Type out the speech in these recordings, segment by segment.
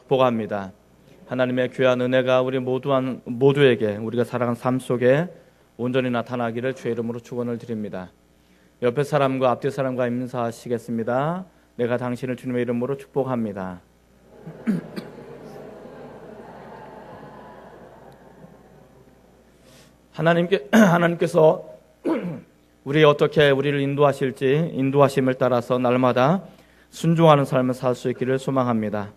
축복합니다. 하나님의 귀한 은혜가 우리 모두에게 우리가 살아가는 삶 속에 온전히 나타나기를 주의 이름으로 축원을 드립니다. 옆에 사람과 앞뒤 사람과 인사하시겠습니다. 내가 당신을 주님의 이름으로 축복합니다. 하나님께서 어떻게 우리를 인도하실지 인도하심을 따라서 날마다 순종하는 삶을 살 수 있기를 소망합니다.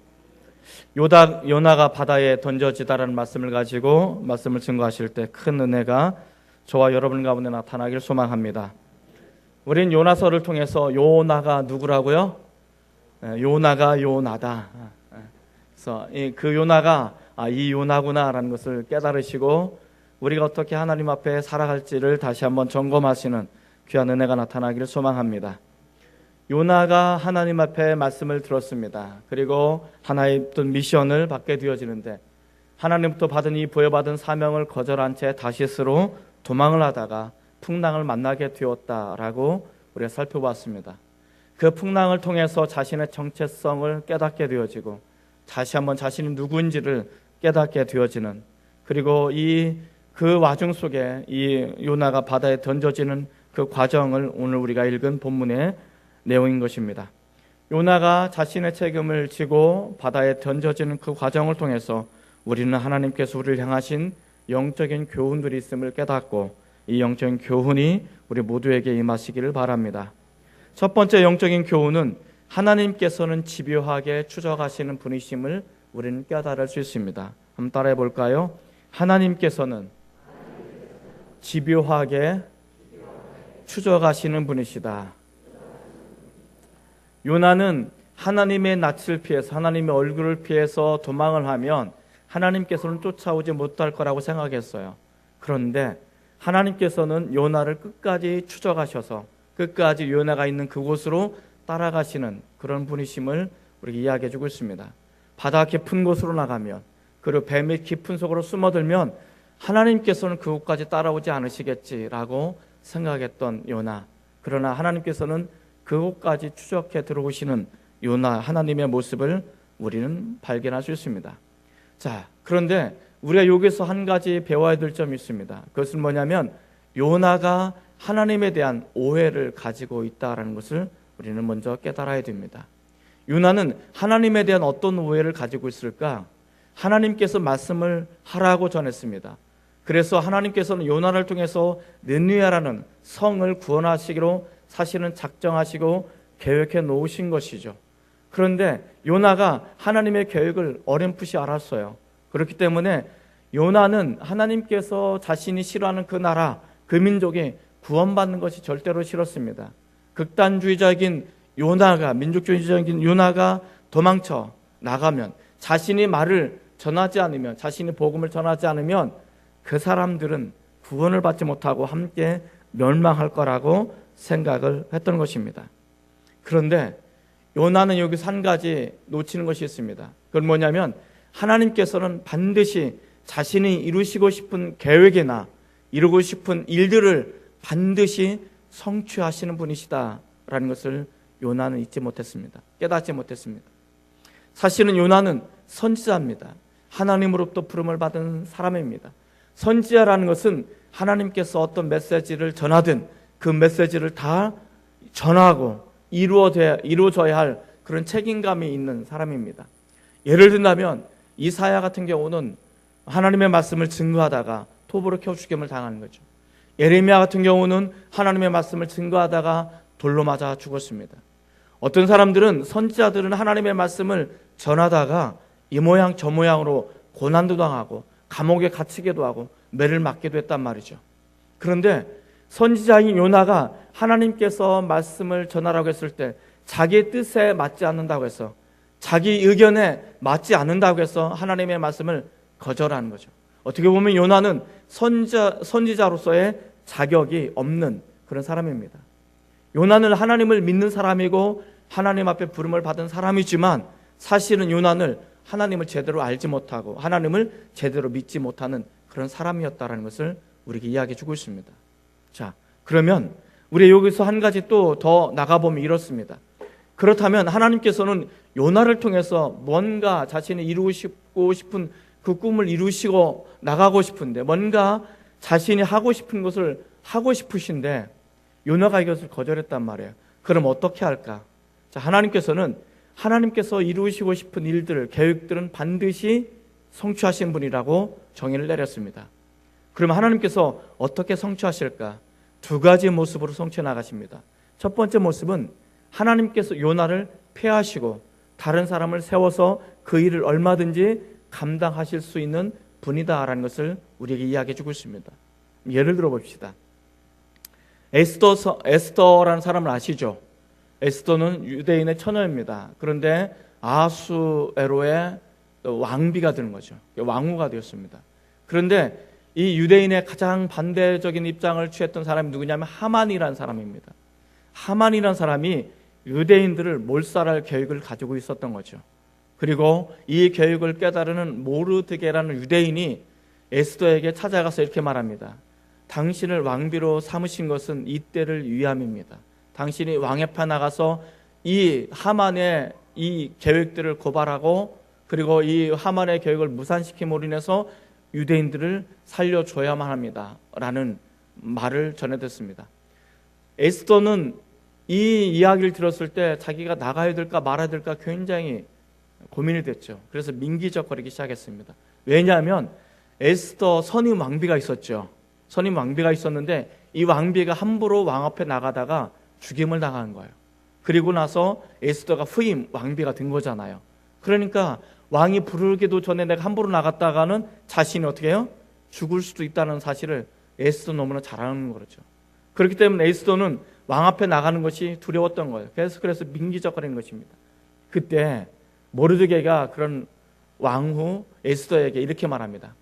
요나가 바다에 던져지다라는 말씀을 가지고 말씀을 증거하실 때 큰 은혜가 저와 여러분 가운데 나타나기를 소망합니다. 우린 요나서를 통해서 요나가 누구라고요? 요나가 요나다. 그래서 그 요나가 이 요나구나라는 것을 깨달으시고 우리가 어떻게 하나님 앞에 살아갈지를 다시 한번 점검하시는 귀한 은혜가 나타나기를 소망합니다. 요나가 하나님 앞에 말씀을 들었습니다. 그리고 하나의 어떤 미션을 받게 되어지는데 하나님부터 받은 이 부여받은 사명을 거절한 채 다시스로 도망을 하다가 풍랑을 만나게 되었다라고 우리가 살펴봤습니다. 그 풍랑을 통해서 자신의 정체성을 깨닫게 되어지고 다시 한번 자신이 누구인지를 깨닫게 되어지는, 그리고 그 와중 속에 이 요나가 바다에 던져지는 그 과정을 오늘 우리가 읽은 본문의 내용인 것입니다. 요나가 자신의 책임을 지고 바다에 던져지는 그 과정을 통해서 우리는 하나님께서 우리를 향하신 영적인 교훈들이 있음을 깨닫고 이 영적인 교훈이 우리 모두에게 임하시기를 바랍니다. 첫 번째 영적인 교훈은 하나님께서는 집요하게 추적하시는 분이심을 우리는 깨달을 수 있습니다. 한번 따라해 볼까요? 하나님께서는 집요하게 추적하시는 분이시다. 요나는 하나님의 낯을 피해서, 하나님의 얼굴을 피해서 도망을 하면 하나님께서는 쫓아오지 못할 거라고 생각했어요. 그런데 하나님께서는 요나를 끝까지 추적하셔서 끝까지 요나가 있는 그곳으로 따라가시는 그런 분이심을 우리에게 이야기해 주고 있습니다. 바다 깊은 곳으로 나가면, 그리고 뱀의 깊은 속으로 숨어들면 하나님께서는 그곳까지 따라오지 않으시겠지라고 생각했던 요나. 그러나 하나님께서는 그곳까지 추적해 들어오시는 요나, 하나님의 모습을 우리는 발견할 수 있습니다. 자, 그런데 우리가 여기서 한 가지 배워야 될 점이 있습니다. 그것은 뭐냐면 요나가 하나님에 대한 오해를 가지고 있다는 것을 우리는 먼저 깨달아야 됩니다. 요나는 하나님에 대한 어떤 오해를 가지고 있을까? 하나님께서 말씀을 하라고 전했습니다. 그래서 하나님께서는 요나를 통해서 느느야라는 성을 구원하시기로 사실은 작정하시고 계획해 놓으신 것이죠. 그런데 요나가 하나님의 계획을 어렴풋이 알았어요. 그렇기 때문에 요나는 하나님께서 자신이 싫어하는 그 나라, 그 민족이 구원받는 것이 절대로 싫었습니다. 극단주의적인 요나가, 민족주의적인 요나가 도망쳐 나가면, 자신이 말을 전하지 않으면, 자신이 복음을 전하지 않으면 그 사람들은 구원을 받지 못하고 함께 멸망할 거라고 생각을 했던 것입니다. 그런데 요나는 여기서 한 가지 놓치는 것이 있습니다. 그건 뭐냐면 하나님께서는 반드시 자신이 이루시고 싶은 계획이나 이루고 싶은 일들을 반드시 성취하시는 분이시다라는 것을 요나는 잊지 못했습니다. 깨닫지 못했습니다. 사실은 요나는 선지자입니다. 하나님으로부터 부름을 받은 사람입니다. 선지자라는 것은 하나님께서 어떤 메시지를 전하든 그 메시지를 다 전하고 이루어져야 할 그런 책임감이 있는 사람입니다. 예를 든다면 이사야 같은 경우는 하나님의 말씀을 증거하다가 톱으로 켜 죽임을 당하는 거죠. 예레미야 같은 경우는 하나님의 말씀을 증거하다가 돌로 맞아 죽었습니다. 어떤 사람들은, 선지자들은 하나님의 말씀을 전하다가 이 모양 저 모양으로 고난도 당하고 감옥에 갇히기도 하고 매를 맞기도 했단 말이죠. 그런데 선지자인 요나가 하나님께서 말씀을 전하라고 했을 때 자기 뜻에 맞지 않는다고 해서, 자기 의견에 맞지 않는다고 해서 하나님의 말씀을 거절하는 거죠. 어떻게 보면 요나는 선지자로서의 자격이 없는 그런 사람입니다. 요나는 하나님을 믿는 사람이고 하나님 앞에 부름을 받은 사람이지만 사실은 요나는 하나님을 제대로 알지 못하고 하나님을 제대로 믿지 못하는 그런 사람이었다는 것을 우리에게 이야기해 주고 있습니다. 자, 그러면 우리 여기서 한 가지 또 더 나가보면 이렇습니다. 그렇다면 하나님께서는 요나를 통해서 뭔가 자신이 이루고 싶은 그 꿈을 이루시고 나가고 싶은데, 뭔가 자신이 하고 싶은 것을 하고 싶으신데 요나가 이것을 거절했단 말이에요. 그럼 어떻게 할까? 자, 하나님께서 이루시고 싶은 일들, 계획들은 반드시 성취하신 분이라고 정의를 내렸습니다. 그럼 하나님께서 어떻게 성취하실까? 두 가지 모습으로 성취해 나가십니다. 첫 번째 모습은 하나님께서 요나를 폐하시고 다른 사람을 세워서 그 일을 얼마든지 감당하실 수 있는 분이다라는 것을 우리에게 이야기해 주고 있습니다. 예를 들어 봅시다. 에스더라는 사람을 아시죠? 에스더는 유대인의 처녀입니다. 그런데 아하수에로의 왕비가 되는 거죠. 왕후가 되었습니다. 그런데 이 유대인의 가장 반대적인 입장을 취했던 사람이 누구냐면 하만이라는 사람입니다. 하만이라는 사람이 유대인들을 몰살할 계획을 가지고 있었던 거죠. 그리고 이 계획을 깨달은 모르드게라는 유대인이 에스더에게 찾아가서 이렇게 말합니다. 당신을 왕비로 삼으신 것은 이때를 위함입니다. 당신이 왕에파 나가서 이 하만의 이 계획들을 고발하고 그리고 이 하만의 계획을 무산시킴으로 인해서 유대인들을 살려줘야만 합니다 라는 말을 전해 듣습니다. 에스더는 이 이야기를 들었을 때 자기가 나가야 될까 말아야 될까 굉장히 고민이 됐죠. 그래서 민기적거리기 시작했습니다. 왜냐하면 에스더 선임 왕비가 있었죠. 선임 왕비가 있었는데 이 왕비가 함부로 왕 앞에 나가다가 죽임을 당한 거예요. 그리고 나서 에스더가 후임 왕비가 된 거잖아요. 그러니까 왕이 부르기도 전에 내가 함부로 나갔다가는 자신이 어떻게 해요? 죽을 수도 있다는 사실을 에스더 너무나 잘 아는 거죠. 그렇기 때문에 에스더는 왕 앞에 나가는 것이 두려웠던 거예요. 그래서 민기적거리는 것입니다. 그때 모르드게가 그런 왕후 에스더에게 이렇게 말합니다.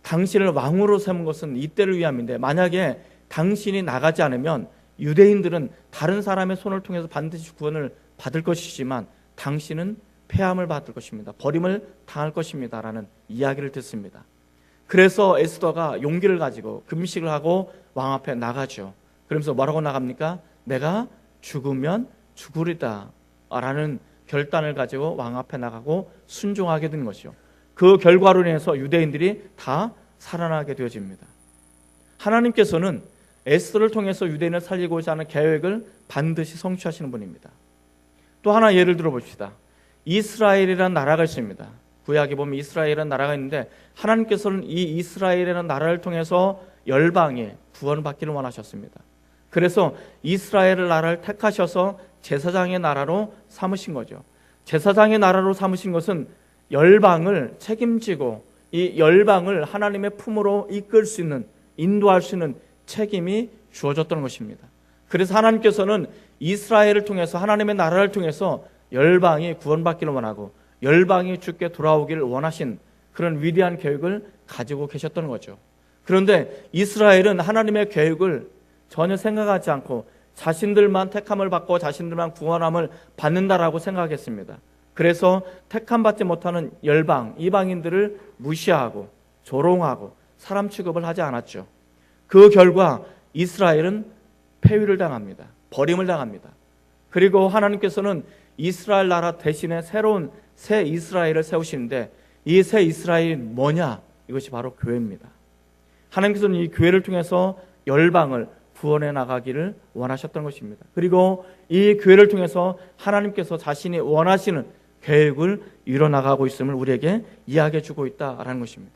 당신을 왕으로 세운 것은 이때를 위함인데 만약에 당신이 나가지 않으면 유대인들은 다른 사람의 손을 통해서 반드시 구원을 받을 것이지만 당신은 폐함을 받을 것입니다. 버림을 당할 것입니다 라는 이야기를 듣습니다. 그래서 에스더가 용기를 가지고 금식을 하고 왕 앞에 나가죠. 그러면서 뭐라고 나갑니까? 내가 죽으면 죽으리다 라는 결단을 가지고 왕 앞에 나가고 순종하게 된 것이죠. 그 결과로 인해서 유대인들이 다 살아나게 되어집니다. 하나님께서는 에스더를 통해서 유대인을 살리고자 하는 계획을 반드시 성취하시는 분입니다. 또 하나 예를 들어 봅시다. 이스라엘이라는 나라가 있습니다. 구약에 보면 이스라엘이라는 나라가 있는데 하나님께서는 이 이스라엘이라는 나라를 통해서 열방에 구원을 받기를 원하셨습니다. 그래서 이스라엘 나라를 택하셔서 제사장의 나라로 삼으신 거죠. 제사장의 나라로 삼으신 것은 열방을 책임지고 이 열방을 하나님의 품으로 이끌 수 있는, 인도할 수 있는 책임이 주어졌던 것입니다. 그래서 하나님께서는 이스라엘을 통해서, 하나님의 나라를 통해서 열방이 구원받기를 원하고 열방이 주께 돌아오기를 원하신 그런 위대한 계획을 가지고 계셨던 거죠. 그런데 이스라엘은 하나님의 계획을 전혀 생각하지 않고 자신들만 택함을 받고 자신들만 구원함을 받는다라고 생각했습니다. 그래서 택함받지 못하는 열방, 이방인들을 무시하고 조롱하고 사람 취급을 하지 않았죠. 그 결과 이스라엘은 폐위를 당합니다. 버림을 당합니다. 그리고 하나님께서는 이스라엘 나라 대신에 새로운 새 이스라엘을 세우시는데 이 새 이스라엘이 뭐냐? 이것이 바로 교회입니다. 하나님께서는 이 교회를 통해서 열방을 구원해 나가기를 원하셨던 것입니다. 그리고 이 교회를 통해서 하나님께서 자신이 원하시는 계획을 이뤄나가고 있음을 우리에게 이야기해 주고 있다라는 것입니다.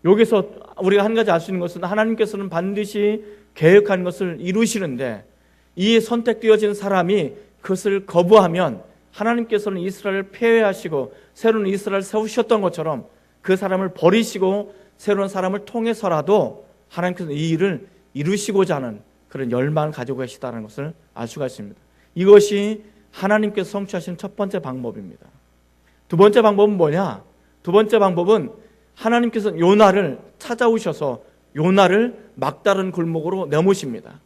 여기서 우리가 한 가지 알 수 있는 것은 하나님께서는 반드시 계획한 것을 이루시는데 이 선택되어진 사람이 그것을 거부하면 하나님께서는 이스라엘을 폐회하시고 새로운 이스라엘을 세우셨던 것처럼 그 사람을 버리시고 새로운 사람을 통해서라도 하나님께서는 이 일을 이루시고자 하는 그런 열망을 가지고 계시다는 것을 알 수가 있습니다. 이것이 하나님께서 성취하신 첫 번째 방법입니다. 두 번째 방법은 뭐냐? 두 번째 방법은 하나님께서 요나를 찾아오셔서 요나를 막다른 골목으로 내모십니다.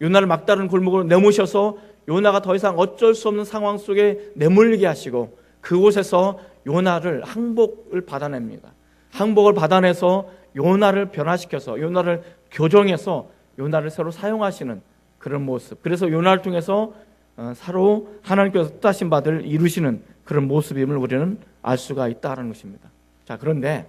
요나를 막다른 골목으로 내모셔서 요나가 더 이상 어쩔 수 없는 상황 속에 내몰리게 하시고 그곳에서 요나를 항복을 받아냅니다. 항복을 받아내서 요나를 변화시켜서 요나를 교정해서 요나를 새로 사용하시는 그런 모습. 그래서 요나를 통해서 사로 하나님께서 뜻하신 바를 이루시는 그런 모습임을 우리는 알 수가 있다는 것입니다. 자, 그런데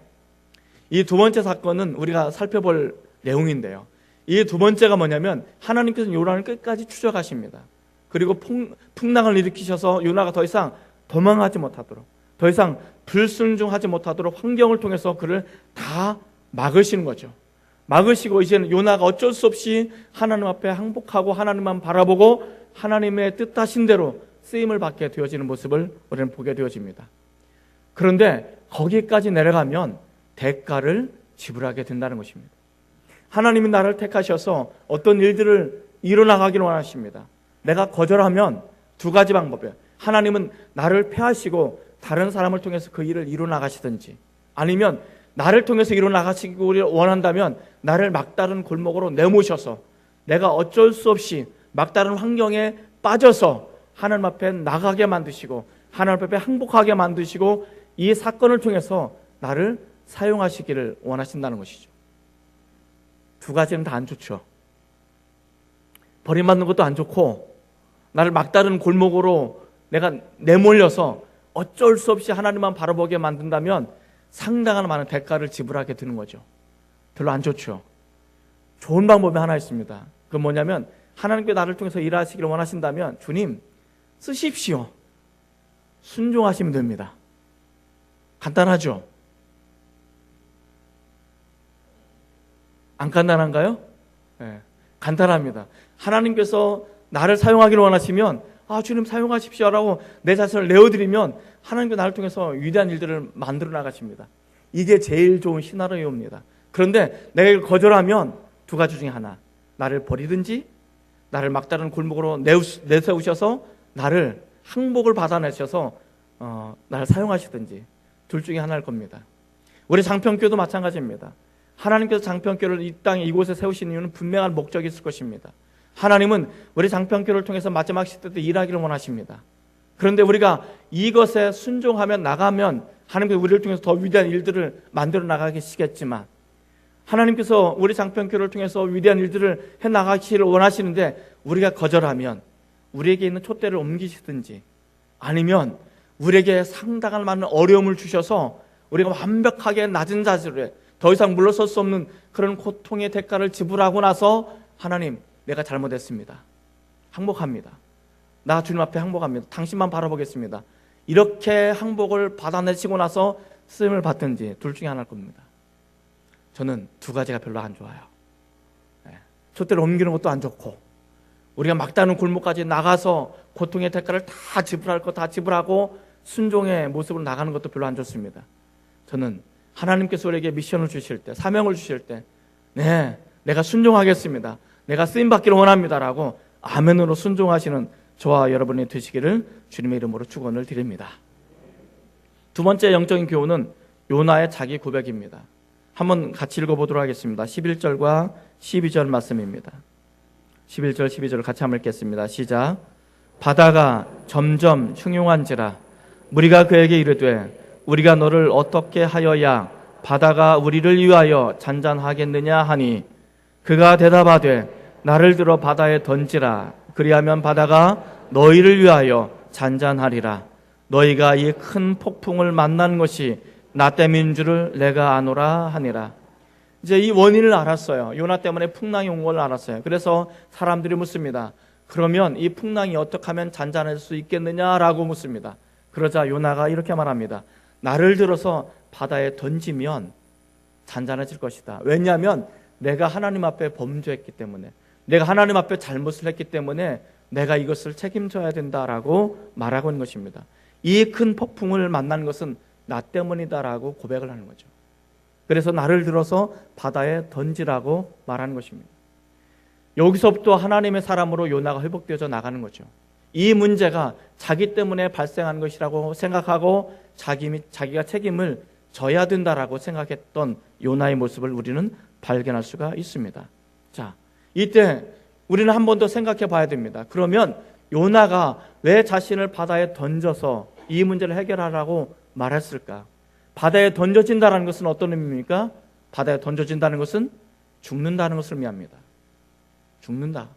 이 두 번째 사건은 우리가 살펴볼 내용인데요. 이 두 번째가 뭐냐면 하나님께서는 요나를 끝까지 추적하십니다. 그리고 풍랑을 일으키셔서 요나가 더 이상 도망하지 못하도록, 더 이상 불순종하지 못하도록 환경을 통해서 그를 다 막으시는 거죠. 막으시고 이제는 요나가 어쩔 수 없이 하나님 앞에 항복하고 하나님만 바라보고 하나님의 뜻하신 대로 쓰임을 받게 되어지는 모습을 우리는 보게 되어집니다. 그런데 거기까지 내려가면 대가를 지불하게 된다는 것입니다. 하나님이 나를 택하셔서 어떤 일들을 이뤄나가기를 원하십니다. 내가 거절하면 두 가지 방법이에요. 하나님은 나를 폐하시고 다른 사람을 통해서 그 일을 이뤄나가시든지, 아니면 나를 통해서 이뤄나가시기를 원한다면 나를 막다른 골목으로 내모셔서 내가 어쩔 수 없이 막다른 환경에 빠져서 하나님 앞에 나가게 만드시고 하나님 앞에 항복하게 만드시고 이 사건을 통해서 나를 사용하시기를 원하신다는 것이죠. 두 가지는 다 안 좋죠. 버림받는 것도 안 좋고 나를 막다른 골목으로 내가 내몰려서 어쩔 수 없이 하나님만 바라보게 만든다면 상당한 많은 대가를 지불하게 되는 거죠. 별로 안 좋죠. 좋은 방법이 하나 있습니다. 그건 뭐냐면 하나님께 나를 통해서 일하시기를 원하신다면 주님 쓰십시오. 순종하시면 됩니다. 간단하죠? 안 간단한가요? 네, 간단합니다. 하나님께서 나를 사용하기를 원하시면 주님 사용하십시오라고 내 자신을 내어드리면 하나님께 나를 통해서 위대한 일들을 만들어 나가십니다. 이게 제일 좋은 시나리오입니다. 그런데 내가 이걸 거절하면 두 가지 중에 하나, 나를 버리든지 나를 막다른 골목으로 내세우셔서 나를 항복을 받아내셔서 나를 사용하시든지 둘 중에 하나일 겁니다. 우리 장평교도 마찬가지입니다. 하나님께서 장평교를 이 땅에 이곳에 세우신 이유는 분명한 목적이 있을 것입니다. 하나님은 우리 장평교를 통해서 마지막 시대 때 일하기를 원하십니다. 그런데 우리가 이것에 순종하며 나가면 하나님께서 우리를 통해서 더 위대한 일들을 만들어 나가시겠지만, 하나님께서 우리 장평교를 통해서 위대한 일들을 해나가시기를 원하시는데 우리가 거절하면 우리에게 있는 촛대를 옮기시든지, 아니면 우리에게 상당한 많은 어려움을 주셔서 우리가 완벽하게 낮은 자세로 더 이상 물러설 수 없는 그런 고통의 대가를 지불하고 나서 하나님, 내가 잘못했습니다. 항복합니다. 나 주님 앞에 항복합니다. 당신만 바라보겠습니다. 이렇게 항복을 받아내시고 나서 쓰임을 받든지 둘 중에 하나일 겁니다. 저는 두 가지가 별로 안 좋아요. 촛대를 옮기는 것도 안 좋고 우리가 막다른 골목까지 나가서 고통의 대가를 다 지불할 거 다 지불하고 순종의 모습으로 나가는 것도 별로 안 좋습니다. 저는 하나님께서 우리에게 미션을 주실 때, 사명을 주실 때, 네, 내가 순종하겠습니다. 내가 쓰임받기를 원합니다라고 아멘으로 순종하시는 저와 여러분이 되시기를 주님의 이름으로 축원을 드립니다. 두 번째 영적인 교훈은 요나의 자기 고백입니다. 한번 같이 읽어보도록 하겠습니다. 11절과 12절 말씀입니다. 11절, 12절을 같이 한번 읽겠습니다. 시작. 바다가 점점 흉흉한지라 무리가 그에게 이르되 우리가 너를 어떻게 하여야 바다가 우리를 위하여 잔잔하겠느냐 하니 그가 대답하되 나를 들어 바다에 던지라. 그리하면 바다가 너희를 위하여 잔잔하리라. 너희가 이 큰 폭풍을 만난 것이 나 때문인 줄을 내가 아노라 하니라. 이제 이 원인을 알았어요. 요나 때문에 풍랑이 온 걸 알았어요. 그래서 사람들이 묻습니다. 그러면 이 풍랑이 어떻게 하면 잔잔할 수 있겠느냐라고 묻습니다. 그러자 요나가 이렇게 말합니다. 나를 들어서 바다에 던지면 잔잔해질 것이다. 왜냐하면 내가 하나님 앞에 범죄했기 때문에, 내가 하나님 앞에 잘못을 했기 때문에 내가 이것을 책임져야 된다라고 말하고 있는 것입니다. 이 큰 폭풍을 만난 것은 나 때문이다라고 고백을 하는 거죠. 그래서 나를 들어서 바다에 던지라고 말하는 것입니다. 여기서부터 하나님의 사람으로 요나가 회복되어져 나가는 거죠. 이 문제가 자기 때문에 발생한 것이라고 생각하고 자기가 책임을 져야 된다라고 생각했던 요나의 모습을 우리는 발견할 수가 있습니다. 자, 이때 우리는 한 번 더 생각해 봐야 됩니다. 그러면 요나가 왜 자신을 바다에 던져서 이 문제를 해결하라고 말했을까? 바다에 던져진다는 것은 어떤 의미입니까? 바다에 던져진다는 것은 죽는다는 것을 의미합니다. 죽는다.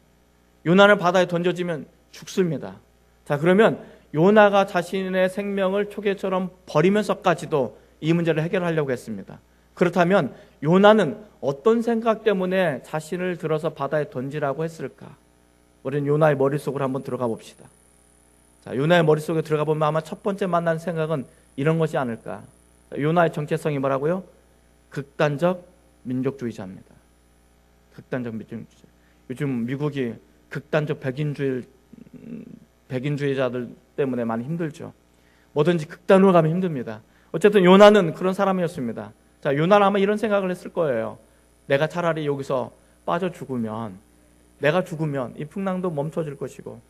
요나는 바다에 던져지면 죽습니다. 자, 그러면 요나가 자신의 생명을 초계처럼 버리면서까지도 이 문제를 해결하려고 했습니다. 그렇다면 요나는 어떤 생각 때문에 자신을 들어서 바다에 던지라고 했을까? 우리는 요나의 머릿속으로 한번 들어가 봅시다. 자, 요나의 머릿속에 들어가 보면 아마 첫 번째 만난 생각은 이런 것이 아닐까? 요나의 정체성이 뭐라고요? 극단적 민족주의자입니다. 극단적 민족주의자. 요즘 미국이 극단적 백인주의자들 때문에 많이 힘들죠. 뭐든지 극단으로 가면 힘듭니다. 어쨌든 요나는 그런 사람이었습니다. 자, 요나는 아마 이런 생각을 했을 거예요. 내가 차라리 여기서 빠져 죽으면, 내가 죽으면 이 풍랑도 멈춰질 것이고,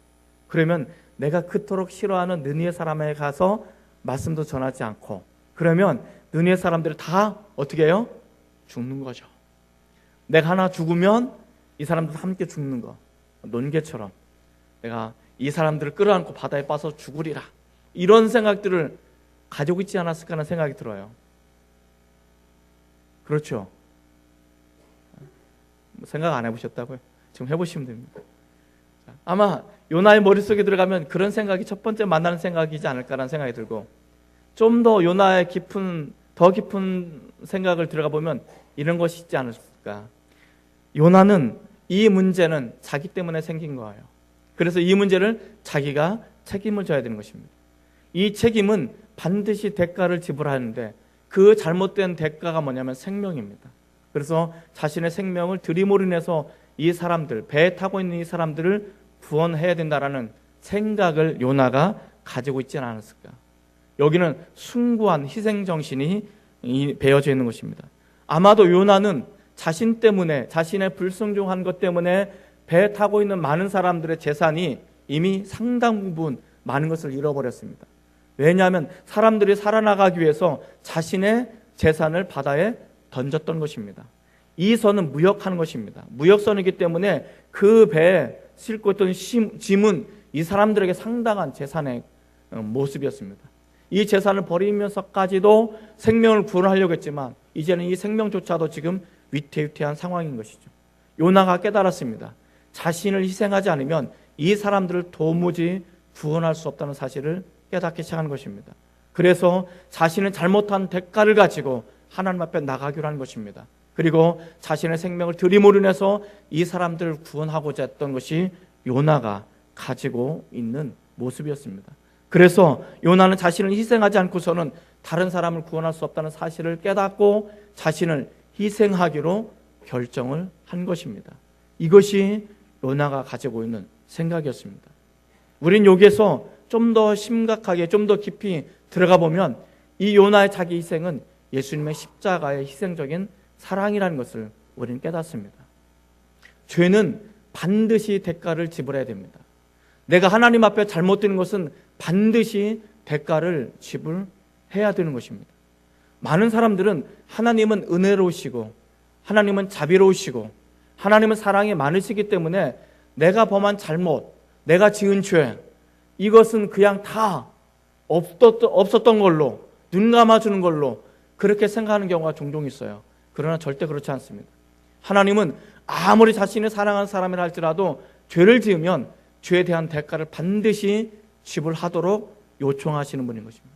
그러면 내가 그토록 싫어하는 느니에 사람에 가서 말씀도 전하지 않고, 그러면 느니에 사람들이 다 어떻게 해요? 죽는 거죠. 내가 하나 죽으면 이 사람들 함께 죽는 거. 논개처럼 내가 이 사람들을 끌어안고 바다에 빠져 죽으리라. 이런 생각들을 가지고 있지 않았을까 하는 생각이 들어요. 그렇죠? 생각 안 해보셨다고요? 지금 해보시면 됩니다. 아마 요나의 머릿속에 들어가면 그런 생각이 첫 번째 만나는 생각이지 않을까라는 생각이 들고, 좀 더 요나의 더 깊은 생각을 들어가 보면 이런 것이 있지 않을까. 요나는 이 문제는 자기 때문에 생긴 거예요. 그래서 이 문제를 자기가 책임을 져야 되는 것입니다. 이 책임은 반드시 대가를 지불하는데, 그 잘못된 대가가 뭐냐면 생명입니다. 그래서 자신의 생명을 들이몰인해서 이 사람들, 배에 타고 있는 이 사람들을 구원해야 된다라는 생각을 요나가 가지고 있지는 않았을까. 여기는 숭고한 희생정신이 배어져 있는 것입니다. 아마도 요나는 자신 때문에, 자신의 불순종한 것 때문에 배에 타고 있는 많은 사람들의 재산이 이미 상당 부분 많은 것을 잃어버렸습니다. 왜냐하면 사람들이 살아나가기 위해서 자신의 재산을 바다에 던졌던 것입니다. 이 선은 무역하는 것입니다. 무역선이기 때문에 그 배에 싣고 있던 짐은 이 사람들에게 상당한 재산의 모습이었습니다. 이 재산을 버리면서까지도 생명을 구원하려고 했지만 이제는 이 생명조차도 지금 위태위태한 상황인 것이죠. 요나가 깨달았습니다. 자신을 희생하지 않으면 이 사람들을 도무지 구원할 수 없다는 사실을 깨닫기 시작한 것입니다. 그래서 자신의 잘못한 대가를 가지고 하나님 앞에 나가기로 한 것입니다. 그리고 자신의 생명을 들이몰인해서 이 사람들을 구원하고자 했던 것이 요나가 가지고 있는 모습이었습니다. 그래서 요나는 자신을 희생하지 않고서는 다른 사람을 구원할 수 없다는 사실을 깨닫고 자신을 희생하기로 결정을 한 것입니다. 이것이 요나가 가지고 있는 생각이었습니다. 우린 여기에서 좀 더 심각하게, 좀 더 깊이 들어가 보면 이 요나의 자기 희생은 예수님의 십자가의 희생적인 사랑이라는 것을 우리는 깨닫습니다. 죄는 반드시 대가를 지불해야 됩니다. 내가 하나님 앞에 잘못된 것은 반드시 대가를 지불해야 되는 것입니다. 많은 사람들은 하나님은 은혜로우시고 하나님은 자비로우시고 하나님은 사랑이 많으시기 때문에 내가 범한 잘못, 내가 지은 죄, 이것은 그냥 다 없었던 걸로, 눈 감아주는 걸로 그렇게 생각하는 경우가 종종 있어요. 그러나 절대 그렇지 않습니다. 하나님은 아무리 자신을 사랑하는 사람이라 할지라도 죄를 지으면 죄에 대한 대가를 반드시 지불하도록 요청하시는 분인 것입니다.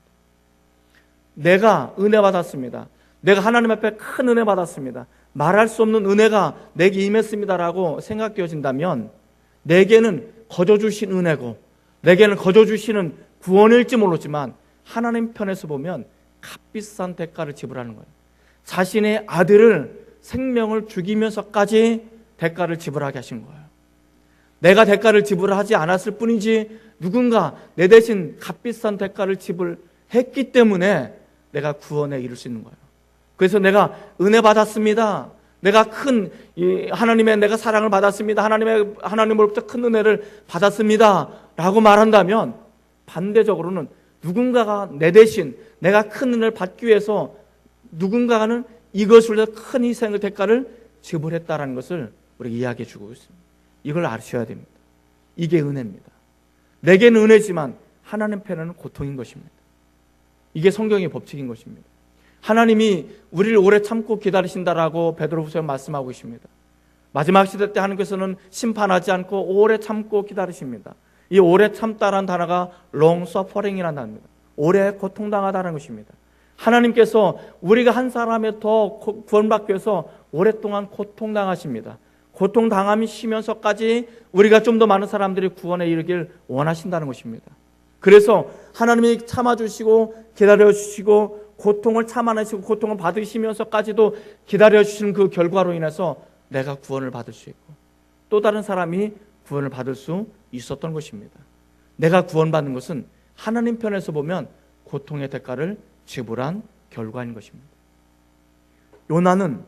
내가 은혜 받았습니다. 내가 하나님 앞에 큰 은혜 받았습니다. 말할 수 없는 은혜가 내게 임했습니다라고 생각되어진다면 내게는 거저 주신 은혜고 내게는 거저 주시는 구원일지 모르지만 하나님 편에서 보면 값비싼 대가를 지불하는 거예요. 자신의 아들을 생명을 죽이면서까지 대가를 지불하게 하신 거예요. 내가 대가를 지불하지 않았을 뿐이지 누군가 내 대신 값비싼 대가를 지불했기 때문에 내가 구원에 이를 수 있는 거예요. 그래서 내가 은혜 받았습니다. 내가 큰 하나님의 내가 사랑을 받았습니다. 하나님으로부터 큰 은혜를 받았습니다. 라고 말한다면 반대적으로는 누군가가 내 대신 내가 큰 은혜를 받기 위해서 누군가는 이것을 위해서 큰 희생의 대가를 지불했다는 것을 우리에게 이야기해 주고 있습니다. 이걸 아셔야 됩니다. 이게 은혜입니다. 내게는 은혜지만 하나님 편에는 고통인 것입니다. 이게 성경의 법칙인 것입니다. 하나님이 우리를 오래 참고 기다리신다라고 베드로후서에 말씀하고 있습니다. 마지막 시대 때 하나님께서는 심판하지 않고 오래 참고 기다리십니다. 이 오래 참다라는 단어가 long suffering이라는 단어입니다. 오래 고통당하다는 것입니다. 하나님께서 우리가 한 사람에 더 구원받기 위해서 오랫동안 고통당하십니다. 고통당함이 쉬면서까지 우리가 좀 더 많은 사람들이 구원에 이르길 원하신다는 것입니다. 그래서 하나님이 참아주시고 기다려주시고 고통을 참아내시고 고통을 받으시면서까지도 기다려주시는 그 결과로 인해서 내가 구원을 받을 수 있고 또 다른 사람이 구원을 받을 수 있었던 것입니다. 내가 구원받는 것은 하나님 편에서 보면 고통의 대가를 지불한 결과인 것입니다. 요나는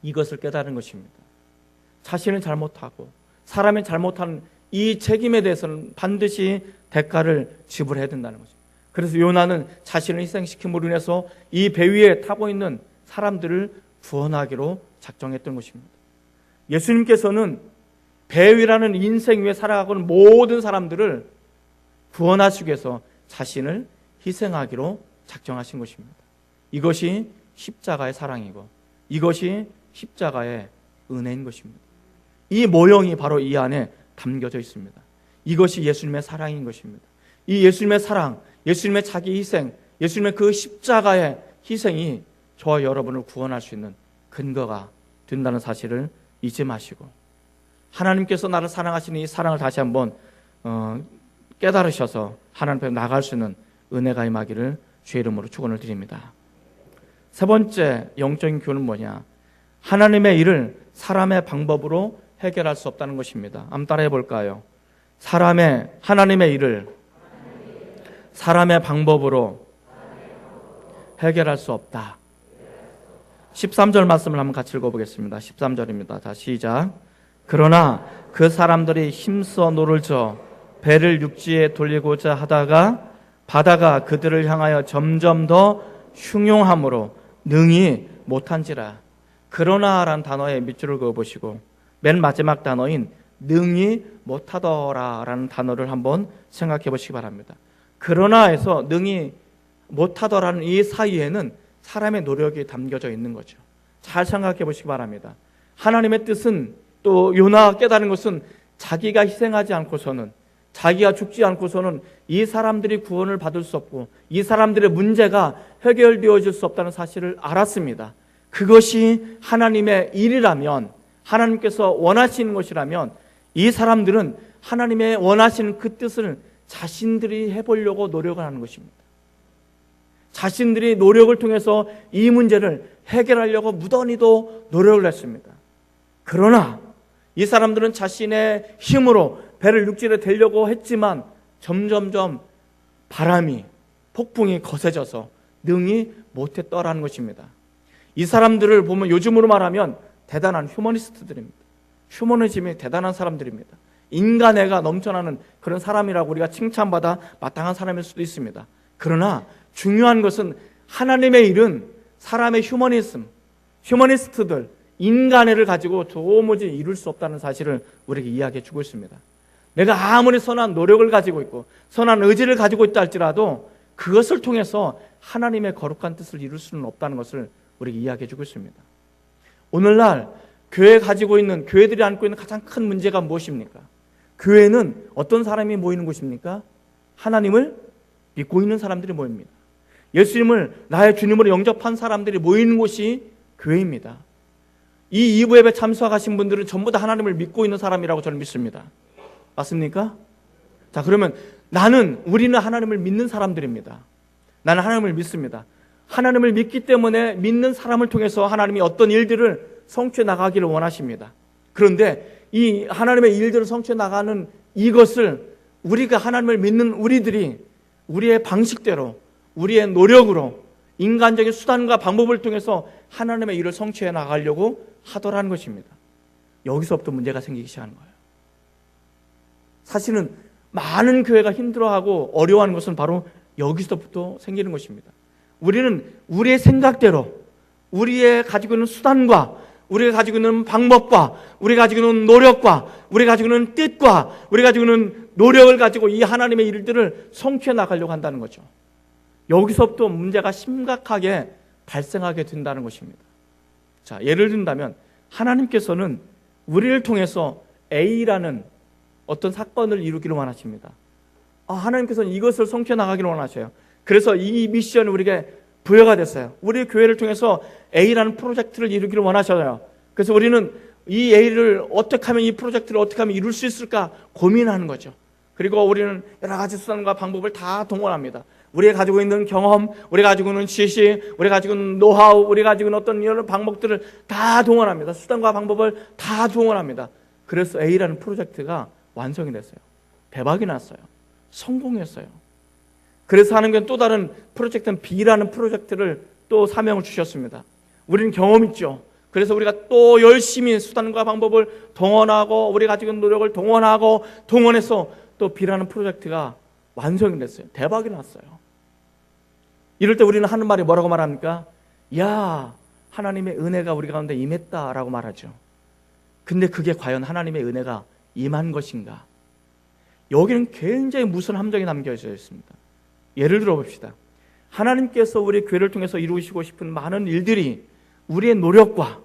이것을 깨달은 것입니다. 자신은 잘못하고 사람이 잘못한 이 책임에 대해서는 반드시 대가를 지불해야 된다는 것입니다. 그래서 요나는 자신을 희생시킴으로 인해서 이 배 위에 타고 있는 사람들을 구원하기로 작정했던 것입니다. 예수님께서는 배 위라는 인생 위에 살아가고 있는 모든 사람들을 구원하시기 위해서 자신을 희생하기로 작정하신 것입니다. 이것이 십자가의 사랑이고 이것이 십자가의 은혜인 것입니다. 이 모형이 바로 이 안에 담겨져 있습니다. 이것이 예수님의 사랑인 것입니다. 이 예수님의 사랑, 예수님의 자기 희생, 예수님의 그 십자가의 희생이 저와 여러분을 구원할 수 있는 근거가 된다는 사실을 잊지 마시고 하나님께서 나를 사랑하시는 이 사랑을 다시 한번 깨달으셔서 하나님 앞에 나갈 수 있는 은혜가 임하기를 주의 이름으로 축원을 드립니다. 세 번째 영적인 교훈은 뭐냐? 하나님의 일을 사람의 방법으로 해결할 수 없다는 것입니다. 한번 따라해 볼까요? 하나님의 일을 사람의 방법으로 해결할 수 없다. 13절 말씀을 한번 같이 읽어보겠습니다. 13절입니다. 자, 시작. 그러나 그 사람들이 힘써 노를 저 배를 육지에 돌리고자 하다가 바다가 그들을 향하여 점점 더 흉용함으로 능히 못한지라. 그러나라는 단어에 밑줄을 그어보시고 맨 마지막 단어인 능히 못하더라라는 단어를 한번 생각해 보시기 바랍니다. 그러나에서 능히 못하더라는 이 사이에는 사람의 노력이 담겨져 있는 거죠. 잘 생각해 보시기 바랍니다. 하나님의 뜻은 또 요나가 깨달은 것은 자기가 희생하지 않고서는 자기가 죽지 않고서는 이 사람들이 구원을 받을 수 없고 이 사람들의 문제가 해결되어질 수 없다는 사실을 알았습니다. 그것이 하나님의 일이라면 하나님께서 원하시는 것이라면 이 사람들은 하나님의 원하시는 그 뜻을 자신들이 해보려고 노력을 하는 것입니다. 자신들이 노력을 통해서 이 문제를 해결하려고 무던히도 노력을 했습니다. 그러나 이 사람들은 자신의 힘으로 배를 육지에 대려고 했지만 점점점 바람이 폭풍이 거세져서 능히 못했더라는 것입니다. 이 사람들을 보면 요즘으로 말하면 대단한 휴머니스트들입니다. 휴머니즘이 대단한 사람들입니다. 인간애가 넘쳐나는 그런 사람이라고 우리가 칭찬받아 마땅한 사람일 수도 있습니다. 그러나 중요한 것은 하나님의 일은 사람의 휴머니스트들, 인간애를 가지고 도무지 이룰 수 없다는 사실을 우리에게 이야기해 주고 있습니다. 내가 아무리 선한 노력을 가지고 있고 선한 의지를 가지고 있다 할지라도 그것을 통해서 하나님의 거룩한 뜻을 이룰 수는 없다는 것을 우리에게 이야기해 주고 있습니다. 오늘날 교회들이 안고 있는 가장 큰 문제가 무엇입니까? 교회는 어떤 사람이 모이는 곳입니까? 하나님을 믿고 있는 사람들이 모입니다. 예수님을 나의 주님으로 영접한 사람들이 모이는 곳이 교회입니다. 이 2부 예배 참석하신 분들은 전부 다 하나님을 믿고 있는 사람이라고 저는 믿습니다. 맞습니까? 자, 그러면 우리는 하나님을 믿는 사람들입니다. 나는 하나님을 믿습니다. 하나님을 믿기 때문에 믿는 사람을 통해서 하나님이 어떤 일들을 성취해 나가기를 원하십니다. 그런데 이 하나님의 일들을 성취해 나가는 이것을 우리가 하나님을 믿는 우리들이 우리의 방식대로 우리의 노력으로 인간적인 수단과 방법을 통해서 하나님의 일을 성취해 나가려고 하더라는 것입니다. 여기서부터 문제가 생기기 시작하는 거예요. 사실은 많은 교회가 힘들어하고 어려워하는 것은 바로 여기서부터 생기는 것입니다. 우리는 우리의 생각대로 우리의 가지고 있는 수단과 우리가 가지고 있는 방법과 우리가 가지고 있는 노력과 우리가 가지고 있는 뜻과 우리가 가지고 있는 노력을 가지고 이 하나님의 일들을 성취해 나가려고 한다는 거죠. 여기서부터 문제가 심각하게 발생하게 된다는 것입니다. 자, 예를 든다면 하나님께서는 우리를 통해서 A라는 어떤 사건을 이루기를 원하십니다. 하나님께서는 이것을 성취해 나가기를 원하셔요. 그래서 이 미션이 우리에게 부여가 됐어요. 우리 교회를 통해서 A라는 프로젝트를 이루기를 원하셔요. 그래서 우리는 이 A를 어떻게 하면, 이 프로젝트를 어떻게 하면 이룰 수 있을까 고민하는 거죠. 그리고 우리는 여러 가지 수단과 방법을 다 동원합니다. 우리가 가지고 있는 경험, 우리가 가지고 있는 지식, 우리가 가지고 있는 노하우, 우리가 가지고 있는 어떤 여러 방법들을 다 동원합니다. 수단과 방법을 다 동원합니다. 그래서 A라는 프로젝트가 완성이 됐어요. 대박이 났어요. 성공했어요. 그래서 하나님께서는 또 다른 프로젝트는 B라는 프로젝트를 또 사명을 주셨습니다. 우리는 경험 있죠. 그래서 우리가 또 열심히 수단과 방법을 동원하고, 우리가 가지고 있는 노력을 동원해서 또 B라는 프로젝트가 완성이 됐어요. 대박이 났어요. 이럴 때 우리는 하는 말이 뭐라고 말합니까? 야, 하나님의 은혜가 우리 가운데 임했다라고 말하죠. 근데 그게 과연 하나님의 은혜가 임한 것인가? 여기는 굉장히 무슨 함정이 담겨져 있습니다. 예를 들어 봅시다. 하나님께서 우리 교회를 통해서 이루시고 싶은 많은 일들이 우리의 노력과,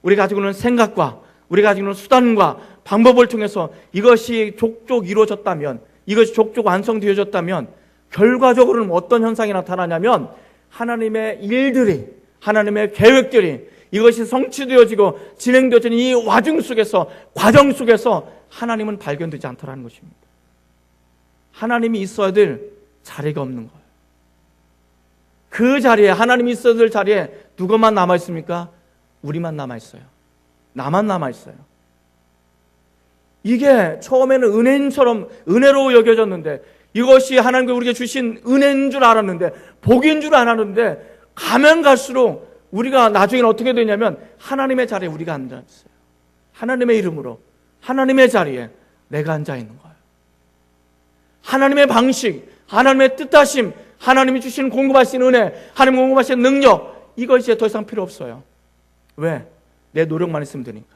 우리가 가지고 있는 생각과, 우리가 가지고 있는 수단과 방법을 통해서 이것이 족족 이루어졌다면, 이것이 족족 완성되어졌다면 결과적으로는 어떤 현상이 나타나냐면, 하나님의 일들이, 하나님의 계획들이 이것이 성취되어지고 진행되어지는 이 와중 속에서, 과정 속에서 하나님은 발견되지 않더라는 것입니다. 하나님이 있어야 될 자리가 없는 거예요. 그 자리에, 하나님이 있어야 될 자리에 누구만 남아있습니까? 우리만 남아있어요. 나만 남아있어요. 이게 처음에는 은혜처럼 은혜로 여겨졌는데, 이것이 하나님께 우리에게 주신 은혜인 줄 알았는데, 복인 줄 알았는데, 가면 갈수록 우리가 나중에는 어떻게 되냐면 하나님의 자리에 우리가 앉아있어요. 하나님의 이름으로, 하나님의 자리에 내가 앉아있는 거예요. 하나님의 방식, 하나님의 뜻하심, 하나님이 주신 공급하신 은혜, 하나님 공급하신 능력, 이것이 더 이상 필요 없어요. 왜? 내 노력만 있으면 되니까.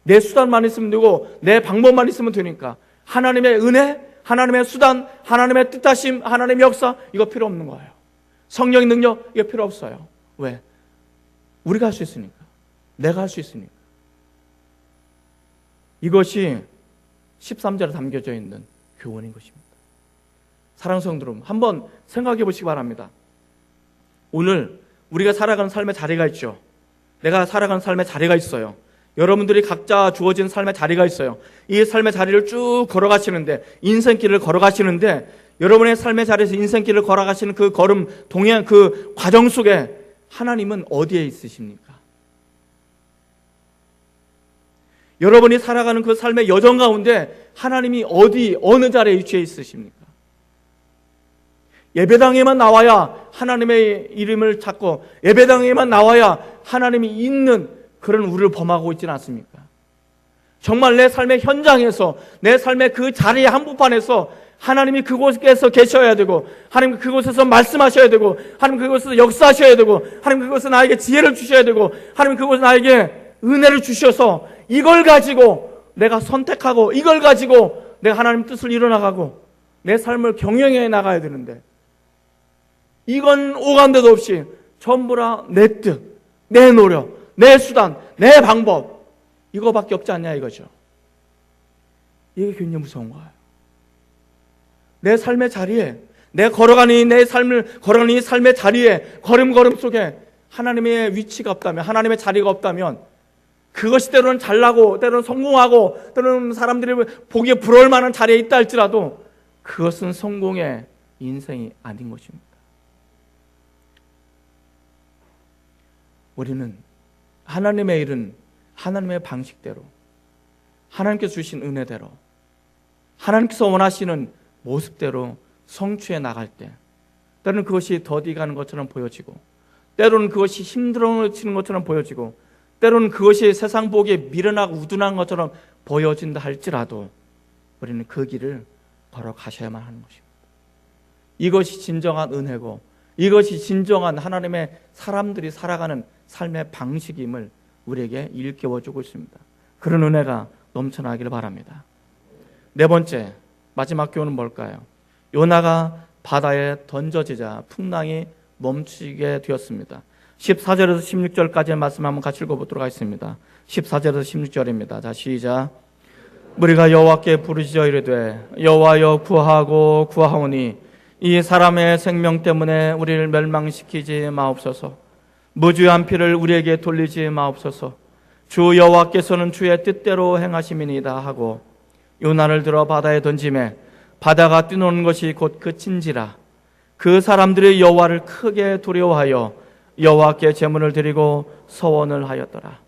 내 수단만 있으면 되고, 내 방법만 있으면 되니까. 하나님의 은혜, 하나님의 수단, 하나님의 뜻하심, 하나님의 역사, 이거 필요 없는 거예요. 성령의 능력, 이거 필요 없어요. 왜? 우리가 할 수 있으니까. 내가 할 수 있으니까. 이것이 13절에 담겨져 있는 교훈인 것입니다. 사랑하는 성도 여러분, 한번 생각해 보시기 바랍니다. 오늘 우리가 살아가는 삶의 자리가 있죠. 내가 살아가는 삶의 자리가 있어요. 여러분들이 각자 주어진 삶의 자리가 있어요. 이 삶의 자리를 쭉 걸어가시는데, 인생길을 걸어가시는데, 여러분의 삶의 자리에서 인생길을 걸어가시는 그 걸음, 동행, 그 과정 속에 하나님은 어디에 있으십니까? 여러분이 살아가는 그 삶의 여정 가운데 하나님이 어느 자리에 위치해 있으십니까? 예배당에만 나와야 하나님의 이름을 찾고, 예배당에만 나와야 하나님이 있는 그런 우리를 범하고 있지는 않습니까? 정말 내 삶의 현장에서, 내 삶의 그 자리의 한복판에서 하나님이 그곳에서 계셔야 되고, 하나님 그곳에서 말씀하셔야 되고, 하나님 그곳에서 역사하셔야 되고, 하나님 그곳에서 나에게 지혜를 주셔야 되고, 하나님 그곳에서 나에게 은혜를 주셔서 이걸 가지고 내가 선택하고, 이걸 가지고 내가 하나님 뜻을 이뤄나가고 내 삶을 경영해 나가야 되는데, 이건 오간데도 없이 전부 다 내 뜻, 내 노력, 내 수단, 내 방법, 이거밖에 없지 않냐 이거죠. 이게 굉장히 무서운 거예요. 내 삶의 자리에, 내 걸어가는 이 삶의 자리에, 걸음걸음 속에 하나님의 위치가 없다면, 하나님의 자리가 없다면, 그것이 때로는 잘나고, 때로는 성공하고, 때로는 사람들이 보기에 부러울 만한 자리에 있다 할지라도 그것은 성공의 인생이 아닌 것입니다. 우리는 하나님의 일은 하나님의 방식대로, 하나님께서 주신 은혜대로, 하나님께서 원하시는 모습대로 성취해 나갈 때, 때로는 그것이 더디가는 것처럼 보여지고, 때로는 그것이 힘들어지는 것처럼 보여지고, 때로는 그것이 세상 보기에 미련하고 우둔한 것처럼 보여진다 할지라도 우리는 그 길을 걸어가셔야만 하는 것입니다. 이것이 진정한 은혜고, 이것이 진정한 하나님의 사람들이 살아가는 삶의 방식임을 우리에게 일깨워주고 있습니다. 그런 은혜가 넘쳐나기를 바랍니다. 네 번째, 마지막 교훈은 뭘까요? 요나가 바다에 던져지자 풍랑이 멈추게 되었습니다. 14절에서 16절까지의 말씀 한번 같이 읽어보도록 하겠습니다. 14절에서 16절입니다. 자, 시작. 우리가 여호와께 부르짖어 이르되 여호와여 구하고 구하오니 이 사람의 생명 때문에 우리를 멸망시키지 마옵소서. 무죄한 피를 우리에게 돌리지 마옵소서. 주 여호와께서는 주의 뜻대로 행하심이니이다 하고 요나를 들어 바다에 던지매 바다가 뛰노는 것이 곧 그친지라. 그 사람들이 여호와를 크게 두려워하여 여호와께 제물을 드리고 서원을 하였더라.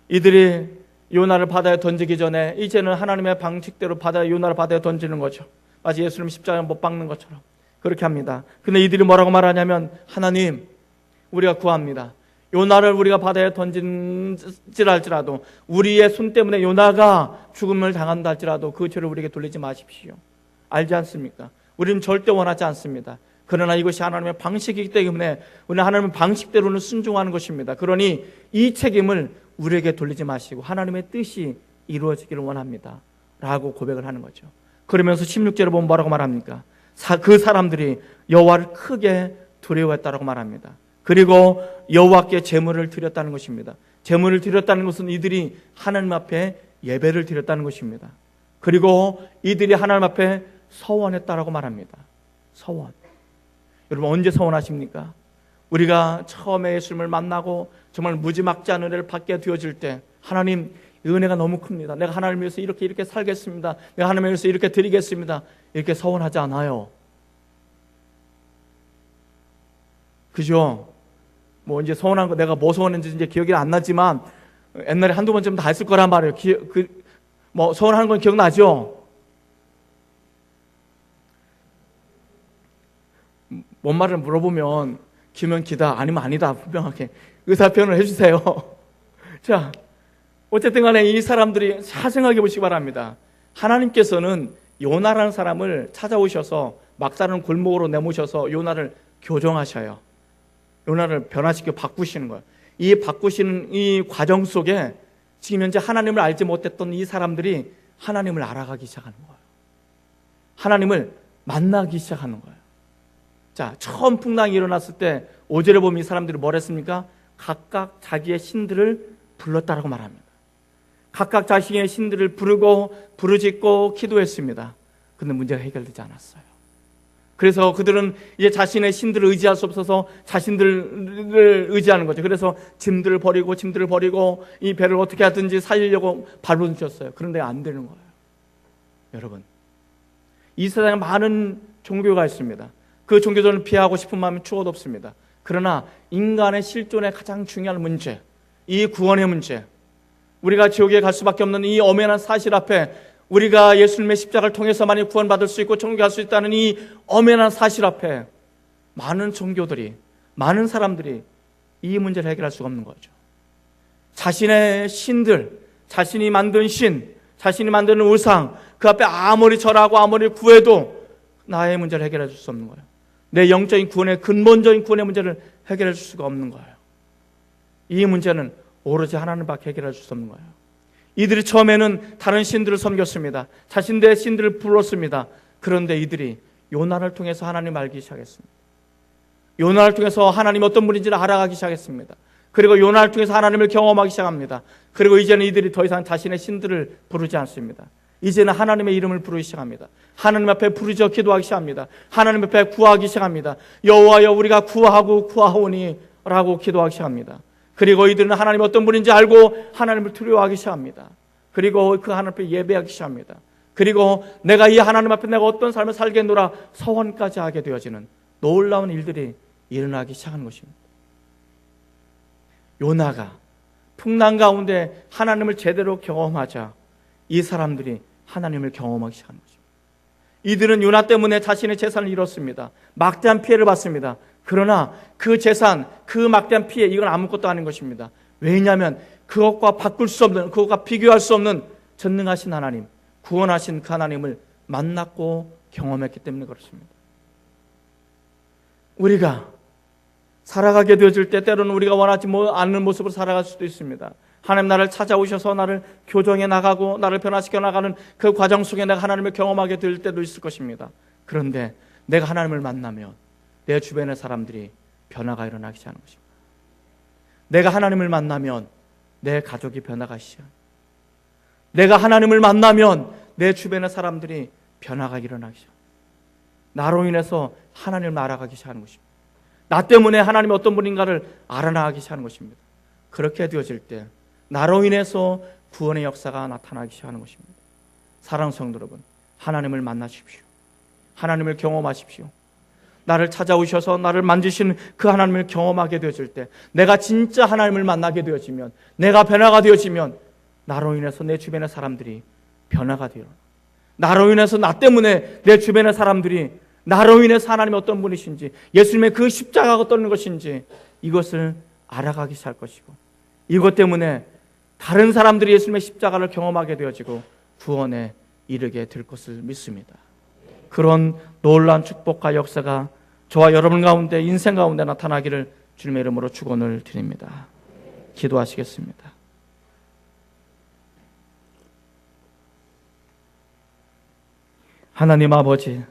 이들이 요나를 바다에 던지기 전에 이제는 하나님의 방식대로 요나를 바다에 던지는 거죠. 마치 예수님 십자가에 못 박는 것처럼 그렇게 합니다. 근데 이들이 뭐라고 말하냐면, 하나님, 우리가 구합니다. 요나를 우리가 바다에 던진지랄지라도, 우리의 손 때문에 요나가 죽음을 당한다 할지라도 그 죄를 우리에게 돌리지 마십시오. 알지 않습니까? 우리는 절대 원하지 않습니다. 그러나 이것이 하나님의 방식이기 때문에 우리는 하나님의 방식대로는 순종하는 것입니다. 그러니 이 책임을 우리에게 돌리지 마시고 하나님의 뜻이 이루어지기를 원합니다 라고 고백을 하는 거죠. 그러면서 16절에 보면 뭐라고 말합니까? 그 사람들이 여호와를 크게 두려워했다라고 말합니다. 그리고 여호와께 제물을 드렸다는 것입니다. 제물을 드렸다는 것은 이들이 하나님 앞에 예배를 드렸다는 것입니다. 그리고 이들이 하나님 앞에 서원했다라고 말합니다. 서원. 여러분, 언제 서원하십니까? 우리가 처음에 예수님을 만나고 정말 무지막지한 은혜를 받게 되어질 때, 하나님, 이 은혜가 너무 큽니다. 내가 하나님을 위해서 이렇게 살겠습니다. 내가 하나님을 위해서 이렇게 드리겠습니다. 이렇게 서원하지 않아요. 그죠? 뭐 이제 서원한 거, 내가 뭐 서원했는지 이제 기억이 안 나지만 옛날에 한두 번쯤 다 했을 거란 말이에요. 뭐 서원하는 건 기억나죠? 뭔 말을 물어보면 기면 기다, 아니면 아니다, 분명하게 의사표현을 해주세요. 자, 어쨌든 간에 이 사람들이 잘 생각해 보시기 바랍니다. 하나님께서는 요나라는 사람을 찾아오셔서 막다른 골목으로 내모셔서 요나를 교정하셔요. 요나를 변화시켜 바꾸시는 거예요. 이 바꾸시는 이 과정 속에 지금 현재 하나님을 알지 못했던 이 사람들이 하나님을 알아가기 시작하는 거예요. 하나님을 만나기 시작하는 거예요. 자, 처음 풍랑이 일어났을 때 5절에 보면 이 사람들이 뭘 했습니까? 각각 자기의 신들을 불렀다라고 말합니다. 각각 자신의 신들을 부르짖고 기도했습니다. 근데 문제가 해결되지 않았어요. 그래서 그들은 이제 자신의 신들을 의지할 수 없어서 자신들을 의지하는 거죠. 그래서 짐들을 버리고 이 배를 어떻게 하든지 살리려고 발로 드셨어요. 그런데 안 되는 거예요. 여러분, 이 세상에 많은 종교가 있습니다. 그 종교들을 피하고 싶은 마음이 추워도 없습니다. 그러나 인간의 실존의 가장 중요한 문제, 이 구원의 문제, 우리가 지옥에 갈 수밖에 없는 이 엄연한 사실 앞에, 우리가 예수님의 십자가를 통해서만이 구원받을 수 있고 천국에 갈 수 있다는 이 엄연한 사실 앞에 많은 종교들이, 많은 사람들이 이 문제를 해결할 수가 없는 거죠. 자신의 신들, 자신이 만든 신, 자신이 만드는 우상, 그 앞에 아무리 절하고 아무리 구해도 나의 문제를 해결해 줄 수 없는 거예요. 내 영적인 구원의 근본적인 구원의 문제를 해결해 줄 수가 없는 거예요. 이 문제는 오로지 하나님밖에 해결해 줄 수 없는 거예요. 이들이 처음에는 다른 신들을 섬겼습니다. 자신들의 신들을 불렀습니다. 그런데 이들이 요나를 통해서 하나님을 알기 시작했습니다. 요나를 통해서 하나님이 어떤 분인지를 알아가기 시작했습니다. 그리고 요나를 통해서 하나님을 경험하기 시작합니다. 그리고 이제는 이들이 더 이상 자신의 신들을 부르지 않습니다. 이제는 하나님의 이름을 부르기 시작합니다. 하나님 앞에 부르짖어 기도하기 시작합니다. 하나님 앞에 구하기 시작합니다. 여호와여, 우리가 구하고 구하오니 라고 기도하기 시작합니다. 그리고 이들은 하나님이 어떤 분인지 알고 하나님을 두려워하기 시작합니다. 그리고 그 하나님 앞에 예배하기 시작합니다. 그리고 내가 이 하나님 앞에 내가 어떤 삶을 살겠노라 서원까지 하게 되어지는 놀라운 일들이 일어나기 시작하는 것입니다. 요나가 풍랑 가운데 하나님을 제대로 경험하자 이 사람들이 하나님을 경험하기 시작하는 것입니다. 이들은 요나 때문에 자신의 재산을 잃었습니다. 막대한 피해를 봤습니다. 그러나 그 재산, 그 막대한 피해, 이건 아무것도 아닌 것입니다. 왜냐하면 그것과 바꿀 수 없는, 그것과 비교할 수 없는 전능하신 하나님, 구원하신 그 하나님을 만났고 경험했기 때문에 그렇습니다. 우리가 살아가게 되어질 때 때로는 우리가 원하지 않는 모습으로 살아갈 수도 있습니다. 하나님 나를 찾아오셔서 나를 교정해 나가고 나를 변화시켜 나가는 그 과정 속에 내가 하나님을 경험하게 될 때도 있을 것입니다. 그런데 내가 하나님을 만나면 내 주변의 사람들이 변화가 일어나기 시작하는 것입니다. 내가 하나님을 만나면 내 가족이 변화가 시작합니다. 내가 하나님을 만나면 내 주변의 사람들이 변화가 일어나기 시작합니다. 나로 인해서 하나님을 알아가기 시작하는 것입니다. 나 때문에 하나님이 어떤 분인가를 알아나가기 시작하는 것입니다. 그렇게 되어질 때 나로 인해서 구원의 역사가 나타나기 시작하는 것입니다. 사랑하는 성도 여러분, 하나님을 만나십시오. 하나님을 경험하십시오. 나를 찾아오셔서 나를 만지시는 그 하나님을 경험하게 되어질 때, 내가 진짜 하나님을 만나게 되어지면, 내가 변화가 되어지면 나로 인해서 내 주변의 사람들이 변화가 되어, 나로 인해서 나 때문에 내 주변의 사람들이 나로 인해서 하나님이 어떤 분이신지, 예수님의 그 십자가가 어떤 것인지 이것을 알아가기 시작할 것이고, 이것 때문에 다른 사람들이 예수님의 십자가를 경험하게 되어지고 구원에 이르게 될 것을 믿습니다. 그런 놀라운 축복과 역사가 저와 여러분 가운데, 인생 가운데 나타나기를 주님의 이름으로 축원을 드립니다. 기도하시겠습니다. 하나님 아버지,